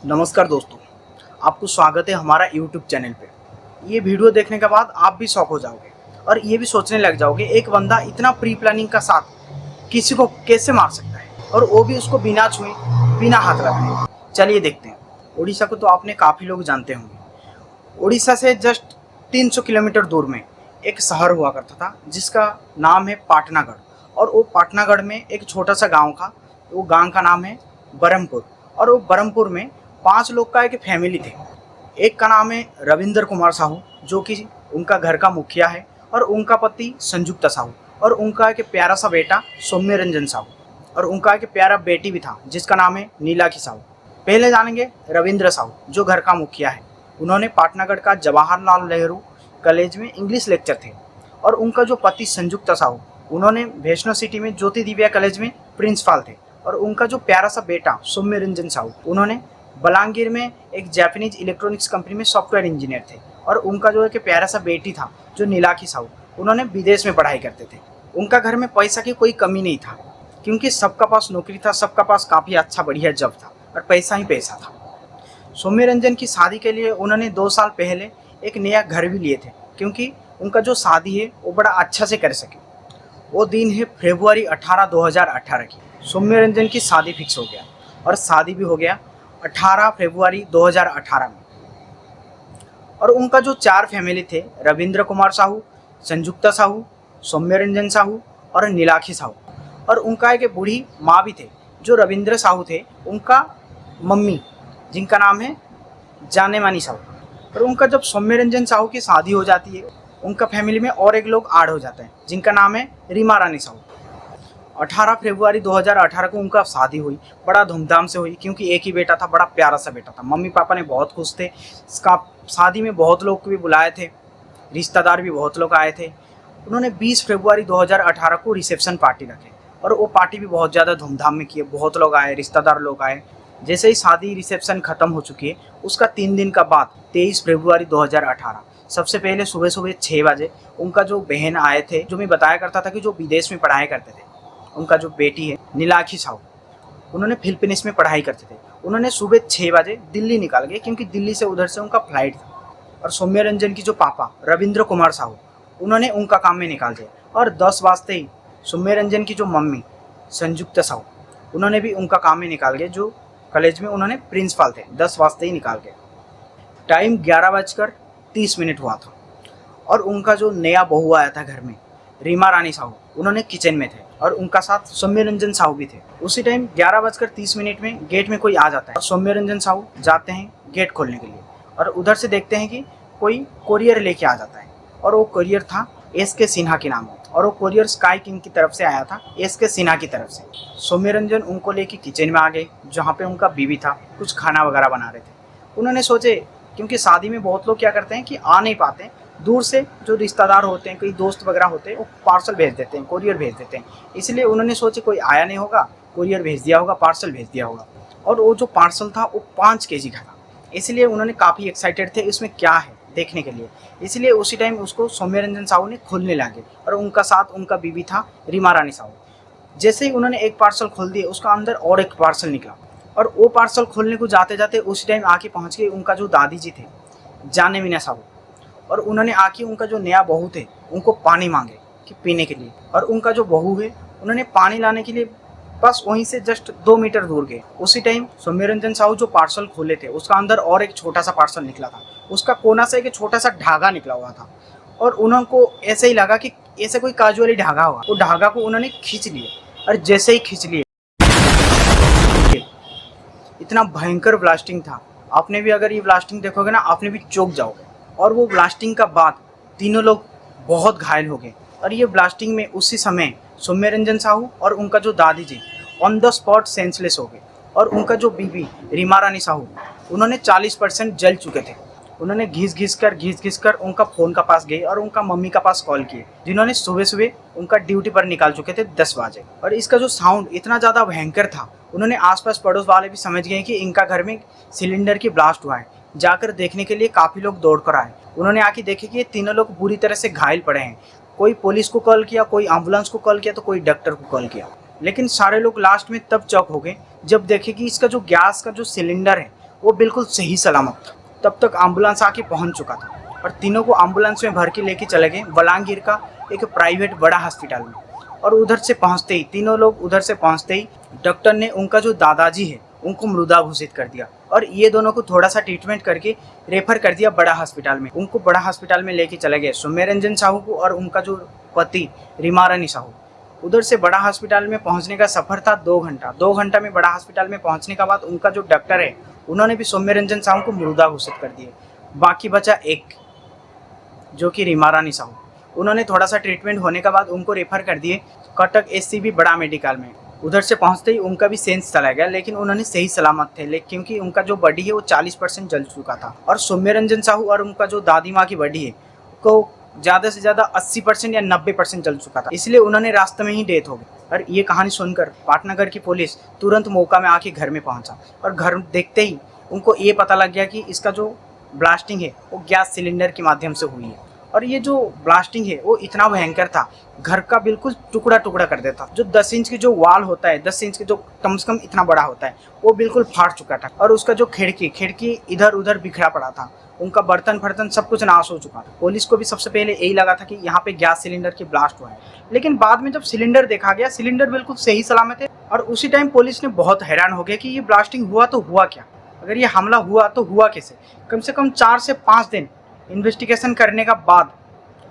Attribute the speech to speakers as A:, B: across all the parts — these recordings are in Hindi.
A: नमस्कार दोस्तों, आपको स्वागत है हमारा YouTube चैनल पे। ये वीडियो देखने के बाद आप भी शॉक हो जाओगे और ये भी सोचने लग जाओगे एक बंदा इतना प्री प्लानिंग का साथ किसी को कैसे मार सकता है, और वो भी उसको बिना छुए बिना हाथ लगाए। चलिए देखते हैं। उड़ीसा को तो आपने काफ़ी लोग जानते होंगे। उड़ीसा से जस्ट 300 किलोमीटर दूर में एक शहर हुआ करता था जिसका नाम है पाटनागढ़, और वो पाटनागढ़ में एक छोटा सा गाँव था। वो गाँव का नाम है बरहमपुर, और वो बरहमपुर में 5 लोग का एक फैमिली थे। एक का नाम है रविंद्र कुमार साहू, जो कि उनका घर का मुखिया है, और उनका पति संजुक्ता साहू, और उनका एक प्यारा सा बेटा सौम्य रंजन साहू, और उनका एक प्यारा बेटी भी था जिसका नाम है नीलाक्षी साहू। पहले जानेंगे रविंद्र साहू, जो घर का मुखिया है। उन्होंने पाटनागढ़ का जवाहरलाल नेहरू कॉलेज में इंग्लिश लेक्चर थे, और उनका जो पति संजुक्ता साहू, उन्होंने वैष्णो सिटी में ज्योति दिव्या कॉलेज में प्रिंसिपल थे, और उनका जो प्यारा सा बेटा सौम्य रंजन साहू, उन्होंने बलांगीर में एक जापानीज इलेक्ट्रॉनिक्स कंपनी में सॉफ्टवेयर इंजीनियर थे, और उनका जो एक प्यारा सा बेटी था जो नीलाक्षी साहू, उन्होंने विदेश में पढ़ाई करते थे। उनका घर में पैसा की कोई कमी नहीं था, क्योंकि सबका पास नौकरी था, सबका पास काफ़ी अच्छा बढ़िया जॉब था, और पैसा ही पैसा था। सौम्य रंजन की शादी के लिए उन्होंने 2 साल पहले एक नया घर भी लिए थे, क्योंकि उनका जो शादी है वो बड़ा अच्छा से कर सके। वो दिन है फरवरी 18, 2018 की। सौम्य रंजन की शादी फिक्स हो गया, और शादी भी हो गया 18 फरवरी 2018 में। और उनका जो 4 फैमिली थे, रविंद्र कुमार साहू, संजुक्ता साहू, सौम्य रंजन साहू और नीलाक्षी साहू, और उनका एक बूढ़ी माँ भी थे। जो रविंद्र साहू थे, उनका मम्मी, जिनका नाम है जाने मानी साहू। और उनका जब सौम्य रंजन साहू की शादी हो जाती है, उनका फैमिली में और एक लोग ऐड हो जाते हैं, जिनका नाम है रीमा रानी साहू। 18 फरवरी 2018 को उनका शादी हुई, बड़ा धूमधाम से हुई, क्योंकि एक ही बेटा था, बड़ा प्यारा सा बेटा था। मम्मी पापा ने बहुत खुश थे। इसका शादी में बहुत लोग को भी बुलाए थे, रिश्तेदार भी बहुत लोग आए थे। उन्होंने 20 फरवरी 2018 को रिसेप्शन पार्टी रखे, और वो पार्टी भी बहुत ज़्यादा धूमधाम में किए। बहुत लोग आए, रिश्तेदार लोग आए। जैसे ही शादी रिसेप्शन ख़त्म हो चुकी है, उसका 3 दिन का बाद 23 फरवरी 2018 सबसे पहले सुबह सुबह 6 बजे उनका जो बहन आए थे, जो मैं बताया करता था कि जो विदेश में पढ़ाई करते थे, उनका जो बेटी है नीलाक्षी साहू, उन्होंने फिलिपींस में पढ़ाई करते थे। उन्होंने सुबह 6 बजे दिल्ली निकाल गए, क्योंकि दिल्ली से उधर से उनका फ्लाइट था। और सौम्य रंजन की जो पापा रविंद्र कुमार साहू, उन्होंने उनका काम में निकाल दिया। और 10 बजते ही सौम्य रंजन की जो मम्मी संजुक्ता साहू, उन्होंने भी उनका काम में निकाल गए। जो कॉलेज में उन्होंने प्रिंसिपल थे, 10 बजते ही निकाल गए। टाइम 11:30 हुआ था, और उनका जो नया बहू आया था घर में, रीमा रानी साहू, उन्होंने किचन में थे, और उनका साथ सौम्य रंजन साहू भी थे। उसी टाइम 11:30 में गेट में कोई आ जाता है, और सौम्य रंजन साहू जाते हैं गेट खोलने के लिए, और उधर से देखते हैं कि कोई कोरियर लेके आ जाता है, और वो कोरियर था एस.के. सिन्हा के नाम, और वो कोरियर स्काई किंग की तरफ से आया था, एस.के. सिन्हा की तरफ से। सौम्य रंजन उनको लेके किचन में आ गए, जहाँ पे उनका बीवी था, कुछ खाना वगैरह बना रहे थे। उन्होंने सोचे, क्योंकि शादी में बहुत लोग क्या करते हैं कि आ नहीं पाते, दूर से जो रिश्तेदार होते हैं, कई दोस्त वगैरह होते हैं, वो पार्सल भेज देते हैं, कोरियर भेज देते हैं। इसलिए उन्होंने सोचे कोई आया नहीं होगा, कोरियर भेज दिया होगा, पार्सल भेज दिया होगा। और वो जो पार्सल था वो 5 केजी का था, इसलिए उन्होंने काफ़ी एक्साइटेड थे इसमें क्या है देखने के लिए। इसलिए उसी टाइम उसको सौम्य रंजन साहू ने खोलने लगे, और उनका साथ उनका बीवी था रीमा रानी साहू। जैसे ही उन्होंने एक पार्सल खोल दिया, उसका अंदर और एक पार्सल निकला, और वो पार्सल खोलने को जाते जाते उसी टाइम आके पहुँच गए उनका जो दादी जी थे, जाने मीना साहू। और उन्होंने आके उनका जो नया बहू थे, उनको पानी मांगे कि पीने के लिए। और उनका जो बहू है, उन्होंने पानी लाने के लिए बस वहीं से जस्ट 2 मीटर दूर गए। उसी टाइम सौम्य रंजन साहू जो पार्सल खोले थे, उसका अंदर और एक छोटा सा पार्सल निकला था। उसका कोना से एक छोटा सा धागा निकला हुआ था, और उनको ऐसे ही लगा कि ऐसे कोई काजुअली धागा हुआ। वो धागा को उन्होंने खींच लिया, और जैसे ही खींच लिए, इतना भयंकर ब्लास्टिंग था। आपने भी अगर ये ब्लास्टिंग देखोगे ना, आपने भी चौंक जाओगे। और वो ब्लास्टिंग का बाद तीनों लोग बहुत घायल हो गए। और ये ब्लास्टिंग में उसी समय सौम्य रंजन साहू और उनका जो दादी जी ऑन द स्पॉट सेंसलेस हो गए। और उनका जो बीवी रीमा रानी साहू, उन्होंने 40% जल चुके थे। उन्होंने घिस घिस कर उनका फ़ोन का पास गए, और उनका मम्मी का पास कॉल किए, जिन्होंने सुबह सुबह उनका ड्यूटी पर निकाल चुके थे 10 बजे। और इसका जो साउंड इतना ज़्यादा भयंकर था, उन्होंने आसपास पड़ोस वाले भी समझ गए कि इनका घर में सिलेंडर की ब्लास्ट हुआ है। जाकर देखने के लिए काफ़ी लोग दौड़ कर आए। उन्होंने आके देखे कि ये तीनों लोग बुरी तरह से घायल पड़े हैं। कोई पुलिस को कॉल किया, कोई एम्बुलेंस को कॉल किया, तो कोई डॉक्टर को कॉल किया। लेकिन सारे लोग लास्ट में तब चौक हो गए जब देखे कि इसका जो गैस का जो सिलेंडर है वो बिल्कुल सही सलामत था। तब तक एम्बुलेंस आके पहुंच चुका था और तीनों को एम्बुलेंस में भर के लेके चले गए बलांगीर का एक प्राइवेट बड़ा हॉस्पिटल में। और उधर से पहुंचते ही तीनों लोग उधर से पहुंचते ही डॉक्टर ने उनका जो दादाजी है उनको मृदा घोषित कर दिया और ये दोनों को थोड़ा सा ट्रीटमेंट करके रेफर कर दिया बड़ा हॉस्पिटल में। उनको बड़ा हॉस्पिटल में लेके चले गए सौम्यरंजन साहू को और उनका जो पति रीमा रानी साहू। उधर से बड़ा हॉस्पिटल में पहुंचने का सफर था 2 घंटा। 2 घंटा में बड़ा हॉस्पिटल में पहुंचने के बाद उनका जो डॉक्टर है उन्होंने भी सौम्यरंजन साहू को मृदा घोषित कर दिए। बाकी बचा एक जो कि रीमा रानी साहू। उन्होंने थोड़ा सा ट्रीटमेंट होने के बाद उनको रेफर कर दिए कटक SCB बड़ा मेडिकल में। उधर से पहुंचते ही उनका भी सेंस चला गया, लेकिन उन्होंने सही सलामत थे, लेकिन क्योंकि उनका जो बॉडी है वो 40% जल चुका था और सौम्यरंजन साहू और उनका जो दादी माँ की बॉडी है को ज़्यादा से ज़्यादा 80% या 90% जल चुका था, इसलिए उन्होंने रास्ते में ही डेथ हो गई। और ये कहानी सुनकर पाटनगर की पुलिस तुरंत मौका में आके घर में पहुंचा और घर देखते ही उनको ये पता लग गया कि इसका जो ब्लास्टिंग है वो गैस सिलेंडर के माध्यम से हुई है। और ये जो ब्लास्टिंग है वो इतना भयंकर था, घर का बिल्कुल टुकड़ा टुकड़ा कर देता। जो 10 इंच की जो वॉल होता है, 10 इंच की जो कम से कम इतना बड़ा होता है, वो बिल्कुल फाट चुका था और उसका जो खिड़की इधर उधर बिखरा पड़ा था। उनका बर्तन फर्तन सब कुछ नाश हो चुका था। पुलिस को भी सबसे पहले यही लगा था कि यहाँ पे गैस सिलेंडर की ब्लास्ट हुआ है, लेकिन बाद में जब सिलेंडर देखा गया, सिलेंडर बिल्कुल सही सलामत है। और उसी टाइम पुलिस ने बहुत हैरान हो गया कि ये ब्लास्टिंग हुआ तो हुआ क्या, अगर ये हमला हुआ तो हुआ कैसे। कम से कम 4 से 5 दिन इन्वेस्टिगेशन करने का बाद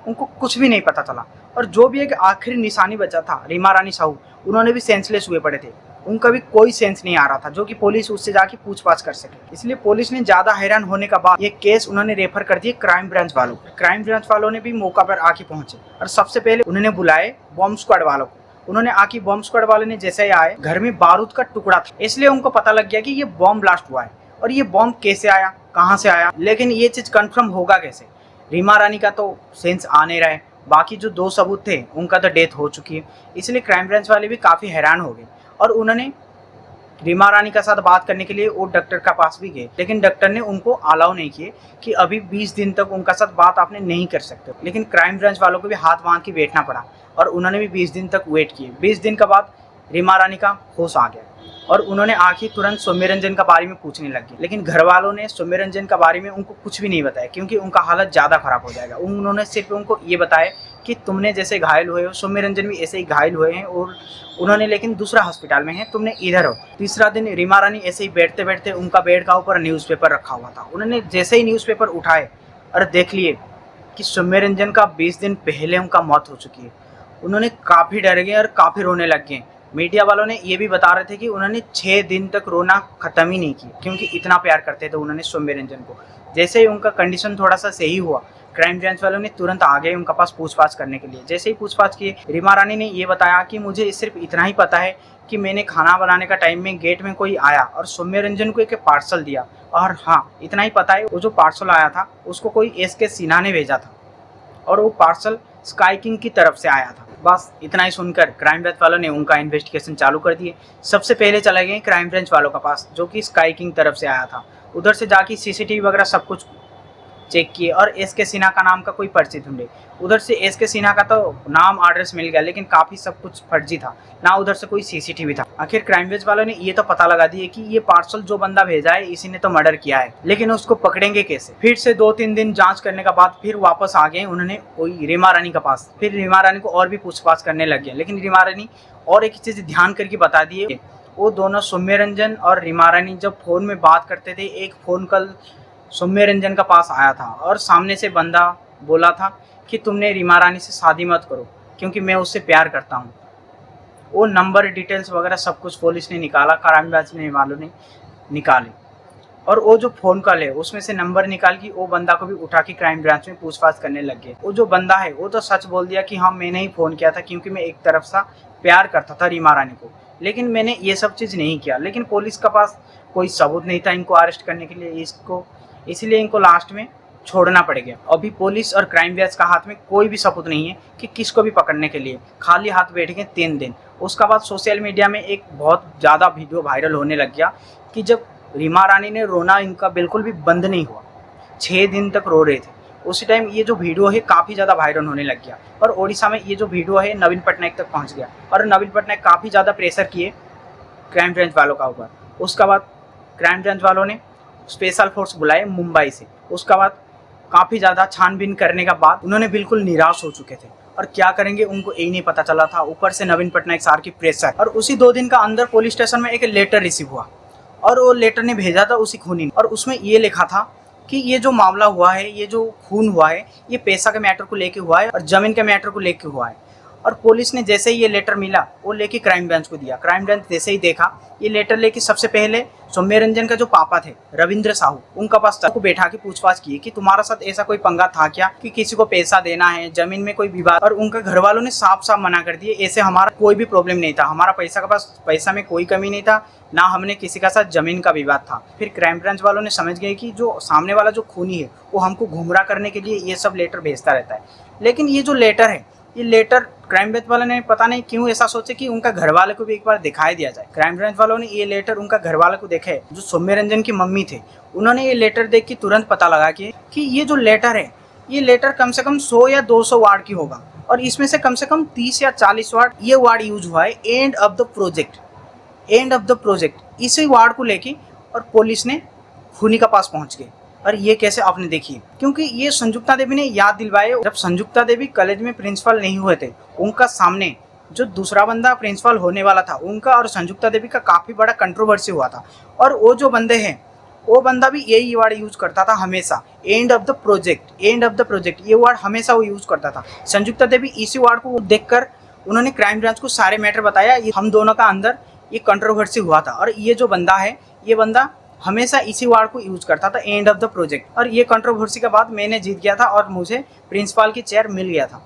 A: उनको कुछ भी नहीं पता चला। और जो भी एक आखिरी निशानी बचा था रीमा रानी साहू, उन्होंने भी सेंसलेस हुए पड़े थे, उनका भी कोई सेंस नहीं आ रहा था जो कि पुलिस उससे जाके पूछताछ कर सके। इसलिए पुलिस ने ज्यादा हैरान होने का बाद ये केस उन्होंने रेफर कर दिए क्राइम ब्रांच वालों को। क्राइम ब्रांच वालों ने भी मौका पर आके पहुंचे और सबसे पहले उन्होंने बुलाए बॉम्ब स्क्वाड वालों को। उन्होंने आके बॉम्ब स्क्वाड वालों ने जैसे ही आए, घर में बारूद का टुकड़ा था, इसलिए उनको पता लग गया कि ये बॉम्ब ब्लास्ट हुआ है। और ये बॉम्ब कैसे आया, कहाँ से आया, लेकिन ये चीज कंफर्म होगा कैसे। रीमा रानी का तो सेंस आ नहीं रहा है, बाकी जो 2 सबूत थे उनका तो डेथ हो चुकी है। इसलिए क्राइम ब्रांच वाले भी काफ़ी हैरान हो गए और उन्होंने रीमा रानी के साथ बात करने के लिए वो डॉक्टर का पास भी गए, लेकिन डॉक्टर ने उनको अलाउ नहीं किए कि अभी 20 दिन तक उनका साथ बात आपने नहीं कर सकते। लेकिन क्राइम ब्रांच वालों को भी हाथ बांध के बैठना पड़ा और उन्होंने भी 20 दिन तक वेट किए। 20 दिन के बाद रीमा रानी का होश आ गया और उन्होंने आके तुरंत सौम्यरंजन के बारे में पूछने लगे, लेकिन घर वालों ने सौम्यरंजन के बारे में उनको कुछ भी नहीं बताया क्योंकि उनका हालत ज़्यादा खराब हो जाएगा। उन्होंने सिर्फ उनको ये बताया कि तुमने जैसे घायल हुए हो, सौम्यरंजन भी ऐसे ही घायल हुए हैं और उन्होंने लेकिन दूसरा हॉस्पिटल में है, तुमने इधर हो। तीसरा दिन रीमा रानी ऐसे ही बैठते बैठते उनका बेड का ऊपर न्यूज़पेपर रखा हुआ था। उन्होंने जैसे ही न्यूज़पेपर उठाए और देख लिए कि सौम्यरंजन का 20 दिन पहले उनका मौत हो चुकी है। उन्होंने काफ़ी डर गए और काफ़ी रोने लग गए। मीडिया वालों ने ये भी बता रहे थे कि उन्होंने 6 दिन तक रोना ख़त्म ही नहीं किया क्योंकि इतना प्यार करते थे उन्होंने सौम्यरंजन को। जैसे ही उनका कंडीशन थोड़ा सा सही हुआ, क्राइम ब्रांच वालों ने तुरंत आ गए उनका पास पूछताछ करने के लिए। जैसे ही पूछताछ किए, रीमा रानी ने ये बताया कि मुझे सिर्फ इतना ही पता है कि मैंने खाना बनाने का टाइम में गेट में कोई आया और सौम्यरंजन को एक पार्सल दिया, और हाँ इतना ही पता है वो जो पार्सल आया था उसको कोई SK सिन्हा ने भेजा था और वो पार्सल स्काई किंग की तरफ से आया था। बस इतना ही सुनकर क्राइम ब्रांच वालों ने उनका इन्वेस्टिगेशन चालू कर दिए। सबसे पहले चले गए क्राइम ब्रांच वालों का पास जो कि स्काई किंग तरफ से आया था। उधर से जाके CCTV वगैरह सब कुछ चेक किए और SK सिन्हा का नाम का कोई पर्ची ढूंढे। उधर से SK सिन्हा का तो नाम एड्रेस मिल गया, लेकिन काफ़ी सब कुछ फर्जी था, ना उधर से कोई CCTV था। आखिर क्राइम ब्रांच वालों ने ये तो पता लगा दिए कि ये पार्सल जो बंदा भेजा है इसी ने तो मर्डर किया है, लेकिन उसको पकड़ेंगे कैसे। फिर से 2-3 दिन जांच करने के बाद फिर वापस आ गए उन्होंने वही रीमा रानी के पास। फिर रीमा रानी को और भी पूछताछ करने लग गए, लेकिन रीमा रानी और एक चीज़ ध्यान करके बता दिए, वो दोनों सौम्यरंजन और रीमा रानी जब फ़ोन में बात करते थे, एक फ़ोन कॉल सौम्यरंजन का पास आया था और सामने से बंदा बोला था कि तुमने रीमा रानी से शादी मत करो क्योंकि मैं उससे प्यार करता हूँ। वो नंबर डिटेल्स वगैरह सब कुछ पुलिस ने निकाला, क्राइम ब्रांच वालों ने निकाले और वो जो फ़ोन कॉल है उसमें से नंबर निकाल के वो बंदा को भी उठा के क्राइम ब्रांच में पूछताछ करने लग गए। वो जो बंदा है वो तो सच बोल दिया कि हाँ मैंने ही फ़ोन किया था क्योंकि मैं एक तरफ सा प्यार करता था रीमा रानी को, लेकिन मैंने ये सब चीज़ नहीं किया। लेकिन पुलिस के पास कोई सबूत नहीं था इनको अरेस्ट करने के लिए, इसलिए इनको लास्ट में छोड़ना पड़ गया। अभी पुलिस और क्राइम ब्रांच का हाथ में कोई भी सबूत नहीं है कि किसको भी पकड़ने के लिए, खाली हाथ बैठ गए 3 दिन। उसका बाद सोशल मीडिया में एक बहुत ज़्यादा वीडियो वायरल होने लग गया कि जब रीमा रानी ने रोना इनका बिल्कुल भी बंद नहीं हुआ, 6 दिन तक रो रहे थे। उसी टाइम ये जो वीडियो है काफ़ी ज़्यादा वायरल होने लग गया और ओडिशा में ये जो वीडियो है नवीन पटनायक तक पहुँच गया और नवीन पटनायक काफ़ी ज़्यादा प्रेशर किए क्राइम ब्रांच वालों का ऊपर। उसका बाद क्राइम ब्रांच वालों ने स्पेशल फोर्स बुलाए मुंबई से। उसके बाद काफ़ी ज़्यादा छानबीन करने के बाद उन्होंने बिल्कुल निराश हो चुके थे और क्या करेंगे उनको यही नहीं पता चला था। ऊपर से नवीन पटनायक सर की प्रेशर, और उसी 2 दिन का अंदर पुलिस स्टेशन में एक लेटर रिसीव हुआ और वो लेटर ने भेजा था उसी खूनी ने, और उसमें ये लिखा था कि ये जो मामला हुआ है, ये जो खून हुआ है, ये पैसा के मैटर को लेके हुआ है और ज़मीन के मैटर को लेके हुआ है। और पुलिस ने जैसे ही ये लेटर मिला वो लेके क्राइम ब्रांच को दिया। क्राइम ब्रांच जैसे ही देखा ये लेटर लेके सबसे पहले सौम्य रंजन का जो पापा थे रविंद्र साहू, उनका पास को बैठा के पूछताछ की कि तुम्हारा साथ ऐसा कोई पंगा था क्या कि किसी को पैसा देना है, जमीन में कोई विवाद। और उनके घर वालों ने साफ साफ मना कर दिए, ऐसे हमारा कोई भी प्रॉब्लम नहीं था, हमारा पैसा में कोई कमी नहीं था, ना हमने किसी का साथ जमीन का विवाद था। फिर क्राइम ब्रांच वालों ने समझ गए कि जो सामने वाला जो खूनी है वो हमको गुमराह करने के लिए ये सब लेटर भेजता रहता है। लेकिन ये जो लेटर है, ये लेटर क्राइम ब्रांच वालों ने पता नहीं क्यों ऐसा सोचे कि उनका घर वाले को भी एक बार दिखाई दिया जाए। क्राइम ब्रांच वालों ने ये लेटर उनका घर वाले को देखा है, जो सौम्य रंजन की मम्मी थे, उन्होंने ये लेटर देख के तुरंत पता लगा कि ये जो लेटर है, ये लेटर कम से कम 100 या 200 वार्ड की होगा और इसमें से कम 30 या 40 वार्ड ये वार्ड यूज हुआ है एंड ऑफ द प्रोजेक्ट। इसी वार्ड को लेके और पुलिस ने खूनी का पास पहुंच गए। और ये कैसे आपने देखी, क्योंकि ये संजुक्ता देवी ने याद दिलवाए। जब संजुक्ता देवी कॉलेज में प्रिंसिपल नहीं हुए थे, उनका सामने जो दूसरा बंदा प्रिंसिपल होने वाला था, उनका और संजुक्ता देवी का काफ़ी बड़ा कंट्रोवर्सी हुआ था। और वो जो बंदे हैं, वो बंदा भी यही वर्ड यूज करता था हमेशा, एंड ऑफ द प्रोजेक्ट, ये वर्ड हमेशा वो यूज करता था। संजुक्ता देवी इसी वर्ड को देखकर उन्होंने क्राइम ब्रांच को सारे मैटर बताया, ये हम दोनों का अंदर ये कंट्रोवर्सी हुआ था और ये जो बंदा है, ये बंदा हमेशा इसी वर्ड को यूज करता था, एंड ऑफ द प्रोजेक्ट। और ये कंट्रोवर्सी के बाद मैंने जीत गया था और मुझे प्रिंसिपल की चेयर मिल गया था।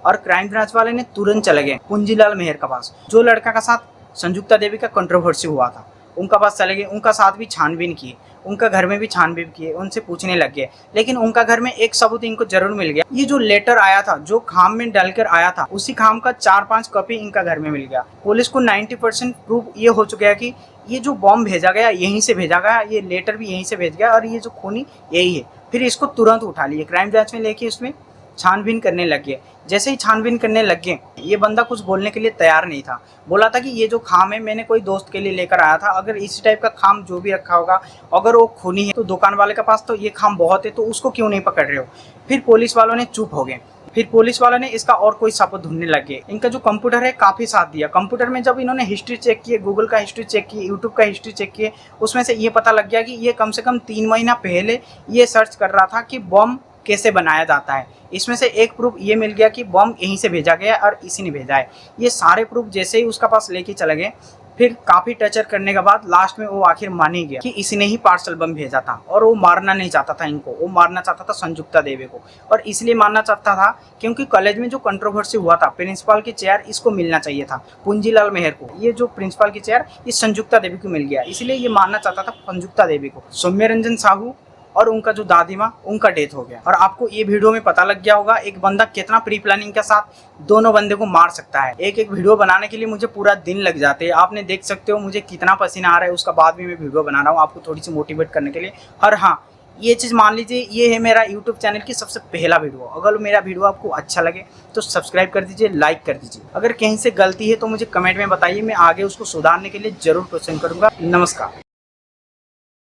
A: और क्राइम ब्रांच वाले ने तुरंत चले गए पुंजीलाल मेहर के पास, जो लड़का का साथ संजुक्ता देवी का कंट्रोवर्सी हुआ था, उनका पास चले गए। उनका साथ भी छानबीन किए, उनका घर में भी छानबीन किए, उनसे पूछने लग गए। लेकिन उनका घर में एक सबूत इनको जरूर मिल गया। ये जो लेटर आया था, जो खाम में डालकर आया था, उसी खाम का 4-5 कॉपी इनका घर में मिल गया। पुलिस को 90% प्रूफ ये हो चुका है कि ये जो बॉम्ब भेजा गया यहीं से भेजा गया, ये लेटर भी यहीं से भेज गया और ये जो खूनी यही है। फिर इसको तुरंत उठा लिए, क्राइम ब्रांच में लेके उसमें छानबीन करने लग गए। जैसे ही छानबीन करने लग गए, ये बंदा कुछ बोलने के लिए तैयार नहीं था। बोला था कि ये जो खाम है मैंने कोई दोस्त के लिए लेकर आया था, अगर इसी टाइप का खाम जो भी रखा होगा, अगर वो खूनी है तो दुकान वाले के पास तो ये खाम बहुत है, तो उसको क्यों नहीं पकड़ रहे हो। फिर पुलिस वालों ने चुप हो गए। फिर पुलिस वालों ने इसका और कोई सबूत ढूंढने लगे। इनका जो कंप्यूटर है काफ़ी साथ दिया। कंप्यूटर में जब इन्होंने हिस्ट्री चेक किए, गूगल का हिस्ट्री चेक किए, यूट्यूब का हिस्ट्री चेक किए, उसमें से ये पता लग गया कि ये कम से कम 3 महीना पहले ये सर्च कर रहा था कि बॉम्ब कैसे बनाया जाता है। इसमें से एक प्रूफ ये मिल गया कि बॉम्ब यहीं से भेजा गया और इसी ने भेजा है। ये सारे प्रूफ जैसे ही उसका पास लेके चले गए, फिर काफ़ी टर्चर करने के बाद लास्ट में वो आखिर मान ही गया कि इसने ही पार्सल बम भेजा था। और वो मारना नहीं चाहता था इनको, वो मारना चाहता था संजुक्ता देवी को। और इसलिए मारना चाहता था क्योंकि कॉलेज में जो कंट्रोवर्सी हुआ था, प्रिंसिपल की चेयर इसको मिलना चाहिए था, पुंजीलाल मेहर को। ये जो प्रिंसिपल की चेयर इस संजुक्ता देवी को मिल गया, इसलिए ये मारना चाहता था संजुक्ता देवी को। सौम्य रंजन साहू और उनका जो दादी माँ, उनका डेथ हो गया। और आपको ये वीडियो में पता लग गया होगा एक बंदा कितना प्री प्लानिंग के साथ दोनों बंदे को मार सकता है। एक वीडियो बनाने के लिए मुझे पूरा दिन लग जाते हैं। आपने देख सकते हो मुझे कितना पसीना आ रहा है, उसका बाद भी मैं वीडियो बना रहा हूँ आपको थोड़ी सी मोटिवेट करने के लिए। और हाँ, ये चीज़ मान लीजिए, ये है मेरा यूट्यूब चैनल की सबसे पहला वीडियो। अगर मेरा वीडियो आपको अच्छा लगे तो सब्सक्राइब कर दीजिए, लाइक कर दीजिए। अगर कहीं से गलती है तो मुझे कमेंट में बताइए, मैं आगे उसको सुधारने के लिए जरूर कोशिश करूँगा। नमस्कार।